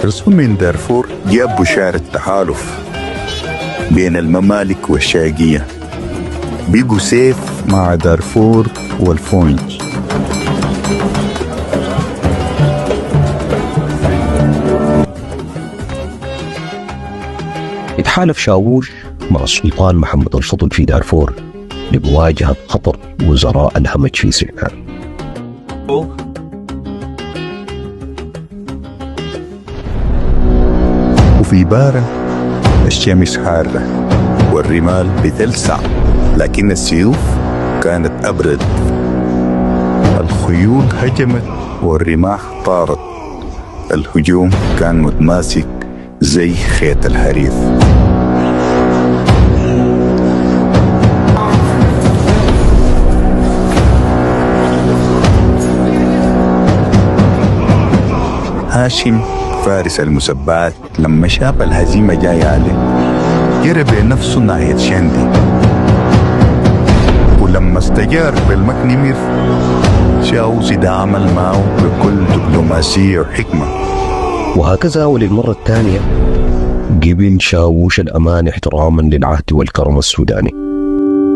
رسول من دارفور جاب بشارة التحالف بين الممالك والشاقية، بيقوا سيف مع دارفور والفونج. اتحالف شاووش مع السلطان محمد الفضل في دارفور لمواجهة خطر وزراء الهمج في سيناء. وفي بارة الشمس حارة والرمال بتلسع، لكن السيوف كانت أبرد. الخيول هجمت والرماح طارت. الهجوم كان متماسك زي خيط الحرير. هاشم فارس المسبات لما شاف الهزيمة جاية عليه جرى بنفسه ناحية شندي، ولما استجار بالمكنمير شاووش تعامل معه بكل دبلوماسية وحكمة. وهكذا وللمرة الثانية قبل شاووش الأمان احتراما للعهد والكرم السوداني.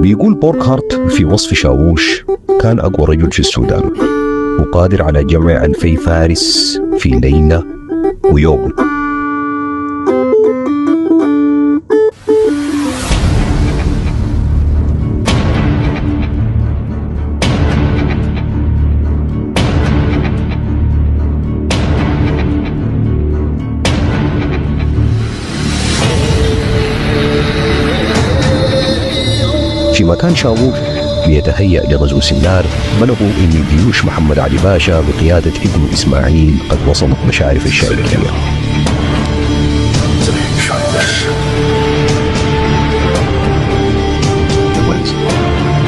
بيقول بوركهارت في وصف شاووش: كان أقوى رجل في السودان وقادر على جمع 2000 فارس في ليلة ويوم. في مكان شاووش بيتهيأ لغزو سنار، بلغوا إن جيوش محمد علي باشا بقيادة ابن إسماعيل قد وصلت مشارف الشرقية.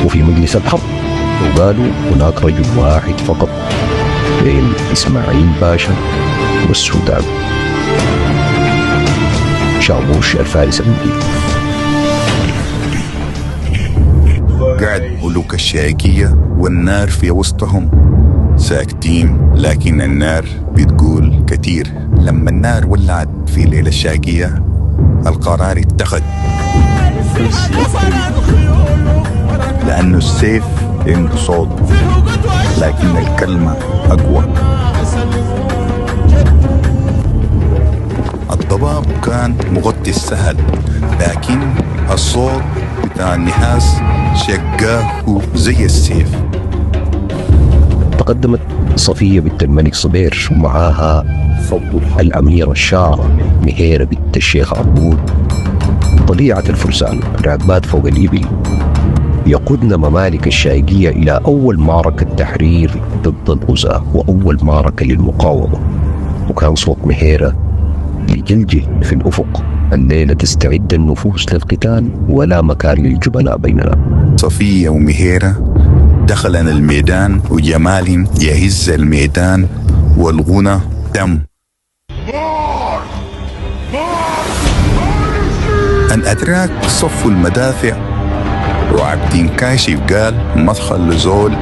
وفي مجلس الحرب وقالوا هناك رجل واحد فقط بين إسماعيل باشا والسودان، شاووش الفارس المبين. قعد ملوك الشاقية والنار في وسطهم ساكتين، لكن النار بتقول كتير. لما النار ولعت في ليلة الشاقية القرار اتخذ، لأنه السيف عنده صوت لكن الكلمة أقوى. الضباب كان مغطي السهل، لكن الصوت بتاع النحاس شقاه زي السيف. تقدمت صفية بنت الملك صبير ومعاها الأميرة الشاعرة مهيرة بنت الشيخ عبود، طليعة الفرسان راكبات فوق الإبل، يقودن ممالك الشاقية إلى أول معركة تحرير ضد الغزاة وأول معركة للمقاومة. وكان صوت مهيرة لجلجه في الأفق: الليلة تستعد النفوس للقتال ولا مكان للجبناء بيننا. صفية ومهيرة دخلن الميدان وجمال يهز الميدان والغنى تم. الأتراك صفوا المدافع وعبدين كاشف قال: ما تخلوا زول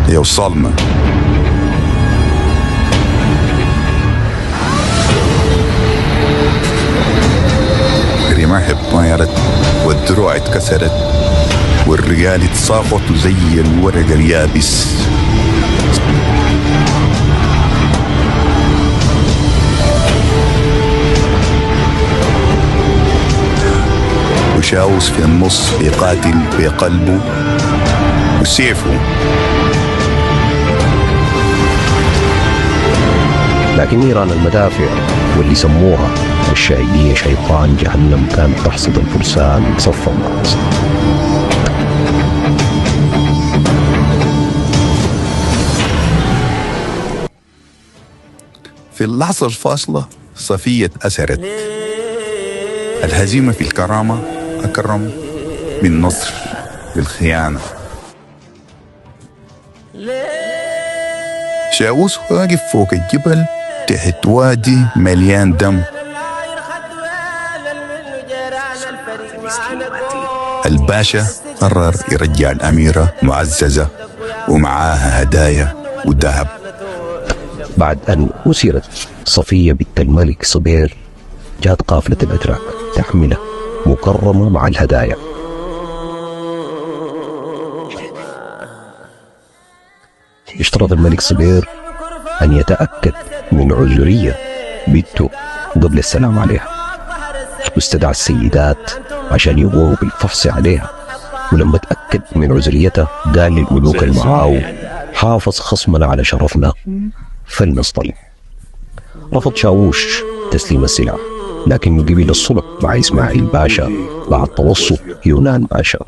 يوصلنا. الرماح اتطايرت والدروع اتكسرت والرجال اتصافطوا زي الورق اليابس. وشاوس في النص يقاتل بقلبه وسيفه. لكن نيران المدافع واللي سموها الشاقية شيطان جهنم كانت تحصد الفرسان صف الناس. في اللحظة الفاصلة صفية أسرت. الهزيمة في الكرامة أكرم من نصر بالخيانة. شاووس واقف فوق الجبل تحت وادي مليان دم. الباشا قرر يرجع الأميرة معززة ومعاها هدايا وذهب. بعد أن أسرت صفية بنت الملك صبير، جاءت قافلة الأتراك تحمله مكرمة مع الهدايا. اشترط الملك صبير أن يتأكد من عذرية بنته قبل السلام عليها، واستدعى السيدات عشان يقوموا بالفحص عليها، ولما تأكد من عذريتها قال للملوك المعاو: حافظ خصمنا على شرفنا فلنصطلح. رفض شاووش تسليم السلاح، لكن قبل الصلح مع إسماعيل باشا بعد توسط يونان باشا.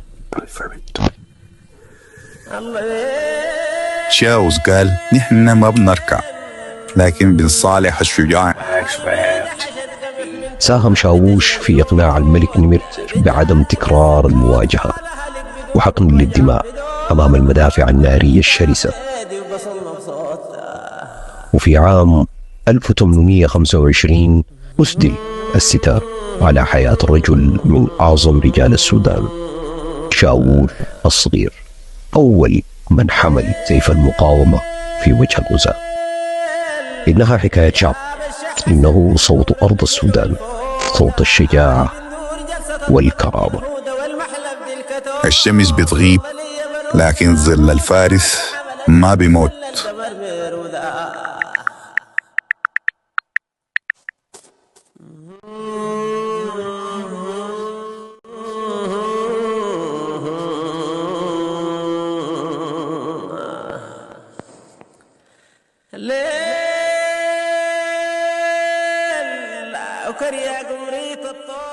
شاوز قال: نحن ما بنركع، لكن بنصالح الشجاع. ساهم شاووش في إقناع الملك نمر بعدم تكرار المواجهة وحقن للدماء أمام المدافع النارية الشرسة. وفي عام 1825 أسدل الستار على حياة رجل من أعظم رجال السودان، شاوول الصغير، أول من حمل سيف المقاومة في وجه الغزاة. إنها حكاية شعب، إنه صوت أرض السودان، صوت الشجاعة والكرامة. الشمس بتغيب، لكن ظل الفارس ما بيموت. الليل وكريا قمرية الطول